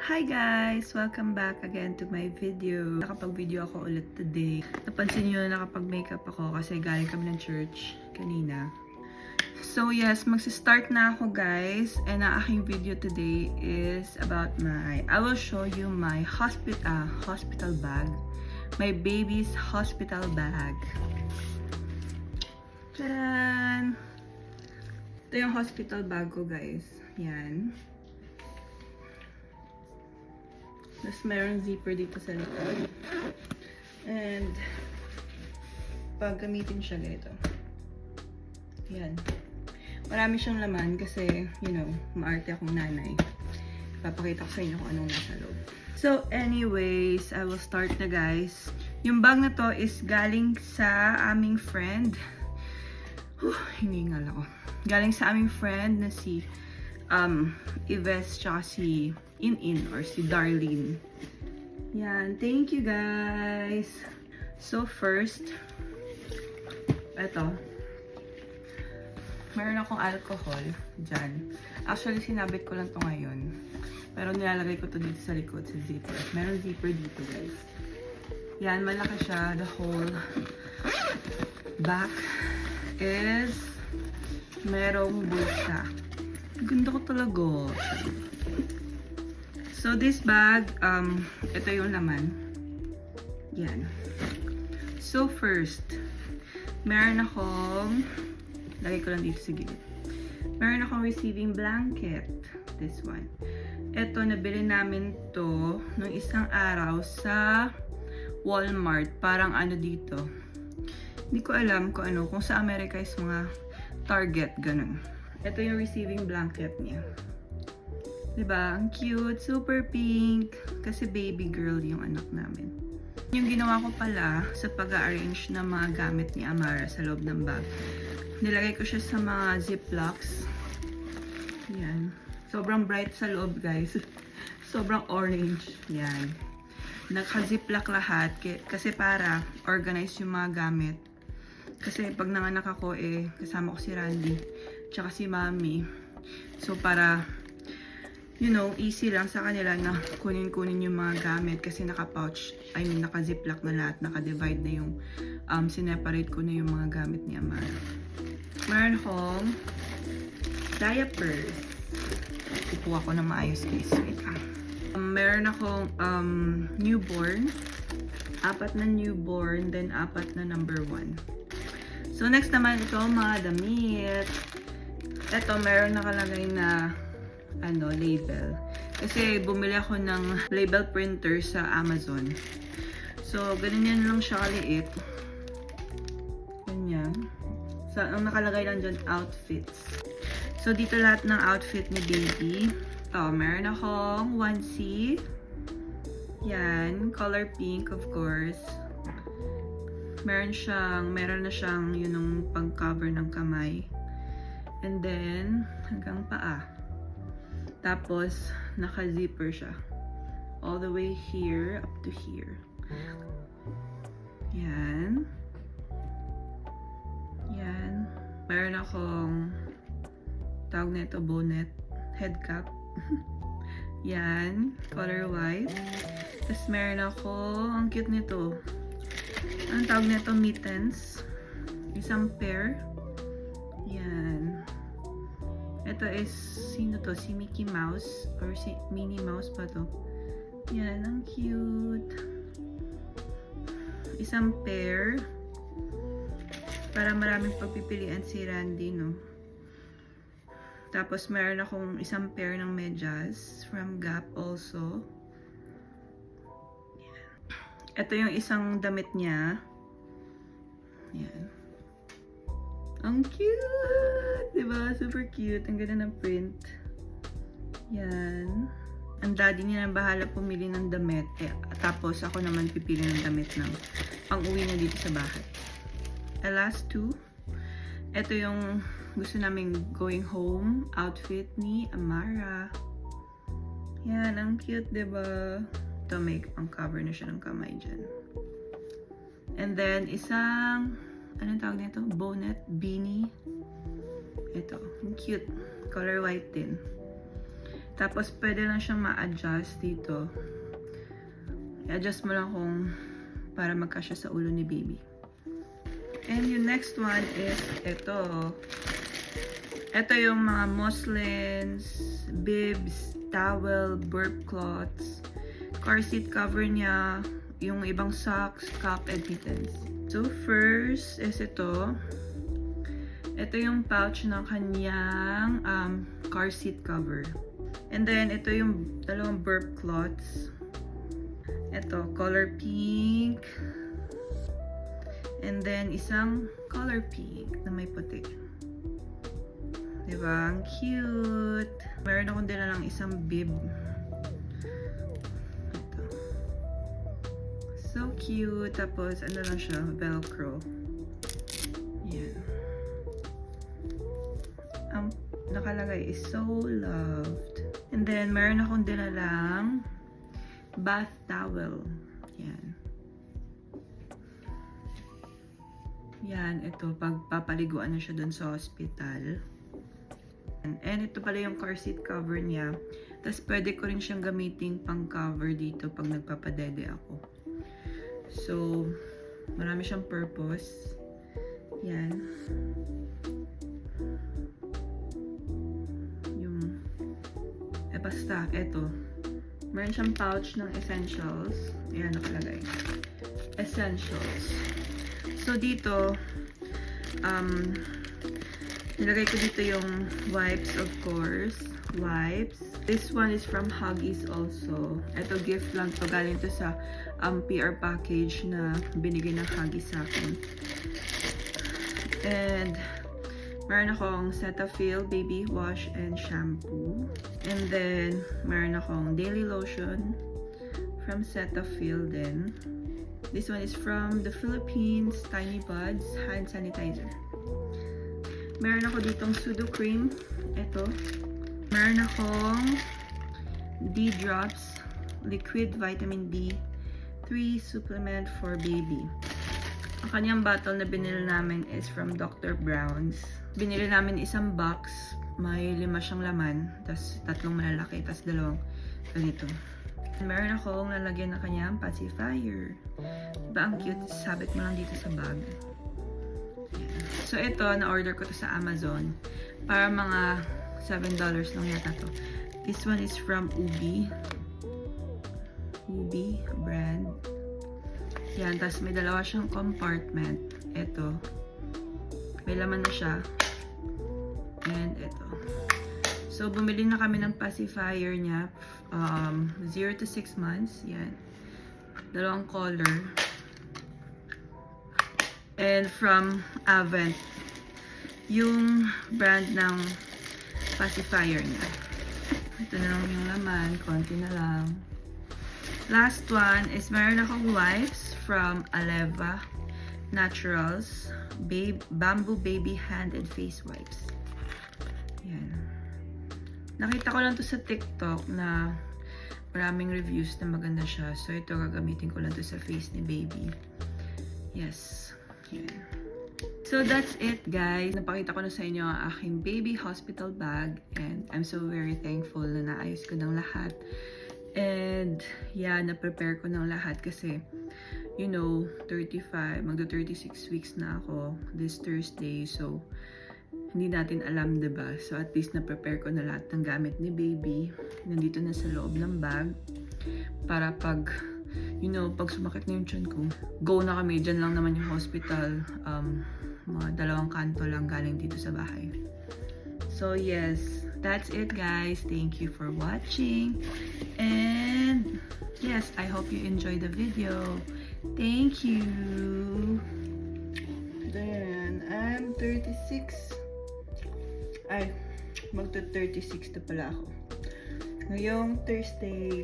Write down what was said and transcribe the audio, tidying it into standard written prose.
Hi guys! Welcome back again to my video. Nakapag-video ako ulit today. Napansin nyo na nakapag-makeup ako kasi galing kami ng church kanina. So yes, magsi-start na ako guys. And ang aking video today is about I will show you my hospital bag. My baby's hospital bag. Tadaan! Ito yung hospital bag ko guys. Yan. Tapos mayroong zipper dito sa likod. And pag gamitin siya ganito. Yan. Marami siyang laman kasi, you know, maarte akong nanay. Papakita ko sa inyo kung anong nasa loob. So anyways, I will start na guys. Yung bag na to is galing sa aming friend. Hiningal ako. Galing sa aming friend na si Yves tsaka si In or si Darlene. Yan. Thank you guys. So first, eto. Meron akong alcohol dyan. Actually, sinabit ko lang to ngayon. Pero nilalagay ko to dito sa likod, sa zipper. Meron zipper dito guys. Yan. Malaki siya. The whole back is merong bulsa. Ganda ko talaga. So this bag, ito yung laman. Yan. So first, meron akong, lagay ko lang dito sa gilid. Meron akong receiving blanket. This one. Ito, nabili namin to nung isang araw sa Walmart. Parang ano dito. Hindi ko alam kung ano, kung sa Amerika is mga Target, ganun. Ito yung receiving blanket niya. Diba? Ang cute. Super pink. Kasi baby girl yung anak namin. Yung ginawa ko pala sa pag-arrange ng mga gamit ni Amara sa loob ng bag. Nilagay ko siya sa mga ziplocs. Yan. Sobrang bright sa loob, guys. Sobrang orange. Yan. Naka-ziplock lahat. Kasi para organize yung mga gamit. Kasi pag nanganak ako, kasama ko si Randy. Tsaka si Mami. So, para you know, easy lang sa kanila na kunin-kunin yung mga gamit kasi naka-pouch, naka-ziplock na lahat, naka-divide na yung, sineparate ko na yung mga gamit ni Amara. Meron akong diapers. Kukuha ko na maayos guys. Wait lang. Meron akong newborn. 4 na newborn, then 4 na number 1. So next naman ito, mga damit. Ito, meron nakalagay na label. Kasi bumili ako ng label printer sa Amazon. So, ganyan lang siya kaliit. Ganyan. So, ang nakalagay lang dyan, outfits. So, dito lahat ng outfit ni baby. Meron akong onesie. Yan. Color pink, of course. Meron na siyang yung pang-cover ng kamay. And then, hanggang paa. Tapos, naka-zipper siya. All the way here, up to here. Yan. Yan. Meron akong, tawag na ito, bonnet. Head cap. Yan. Color white. Tapos, meron ako, ang cute nito. Ang tawag na ito, mittens. Isang pair. Yan. Ito is, sino to? Si Mickey Mouse? Or si Minnie Mouse pa to? Yan, ang cute. Isang pair. Para maraming pagpipilian si Randy, no? Tapos, meron akong isang pair ng medyas from Gap also. Yan. Ito yung isang damit niya. Yan. Ang cute! Diba? Super cute. Ang ganda ng print. Yan. Ang daddy niya na bahala pumili ng damit. Tapos ako naman pipili ng damit ng pang-uwi na dito sa bahay. The last two. Ito yung gusto namin going home outfit ni Amara. Yan. Ang cute, diba? Ito may pang-cover na siya ng kamay dyan. And then, isang anong tawag nito? Bonnet, beanie. Ito, cute. Color white din. Tapos, pwede lang siyang ma-adjust dito. I-adjust mo lang kung para magkasya sa ulo ni baby. And yung next one is ito. Ito yung mga muslins, bibs, towel, burp cloths, car seat cover niya, yung ibang socks, cup, and mittens. So, first is ito. Ito yung pouch ng kanyang car seat cover. And then, ito yung dalawang burp cloths. Ito, color pink. And then, isang color pink na may puti. Diba? Ang cute. Meron akong dala ng isang bib. Ito. So cute. Tapos, ano lang siya? Velcro. Yan. Ang nakalagay is so loved. And then, meron akong dala lang bath towel. Yan. Yan, ito. Pagpapaliguan na siya dun sa hospital. And ito pala yung car seat cover niya. Tapos, pwede ko rin siyang gamitin pang cover dito pag nagpapadede ako. So, marami siyang purpose. Yan. Yung, basta, ito. Meron siyang pouch ng essentials. Ayan, nakalagay. Essentials. So, dito, nilagay ko dito yung wipes, of course. Wipes. This one is from Huggies also. Ito, gift lang to. Galing to sa PR package na binigay ng Huggies sa akin. And, meron akong Cetaphil baby wash and shampoo. And then, meron akong daily lotion from Cetaphil din. This one is from the Philippines, Tiny Buds hand sanitizer. Meron ako ditong Pseudo Cream. Ito. Meron akong D-Drops Liquid Vitamin D3 Supplement for Baby. Ang kanyang bottle na binili namin is from Dr. Brown's. Binili namin isang box. May 5 siyang laman. Tapos 3 malalaki. Tapos 2 ganito. Meron akong lalagyan na kanyang pacifier. Diba ang cute? Sabit mo lang dito sa bag. So, ito, na-order ko to sa Amazon. Para mga $7 lang yata to. This one is from Ubi. Ubi brand. Yan, tapos may 2 siyang compartment. Ito. May laman na siya. And ito. So, bumili na kami ng pacifier niya. 0 to 6 months. Yan. 2 color. And from Avent. Yung brand ng pacifier niya. Ito na lang yung laman. Konti na lang. Last one is meron akong wipes from Aleva Naturals. Bamboo Baby Hand and Face Wipes. Yan. Nakita ko lang to sa TikTok na maraming reviews na maganda siya. So, ito gagamitin ko lang to sa face ni baby. Yes. Yan. So, that's it, guys. Napakita ko na sa inyo ang aking baby hospital bag. And I'm so very thankful na naayos ko ng lahat. And, yeah, na-prepare ko ng lahat kasi, you know, 35, magdo-36 weeks na ako this Thursday. So, hindi natin alam, diba? So, at least na-prepare ko na lahat ng gamit ni baby. Nandito na sa loob ng bag. Para pag, you know, pag sumakit na yung tiyan ko, go na kami. Diyan lang naman yung hospital. Mga 2 kanto lang galing dito sa bahay. So, yes. That's it, guys. Thank you for watching. And, yes, I hope you enjoyed the video. Thank you. Then, I'm 36. Ay, magto-36 na pala ako. Ngayong Thursday,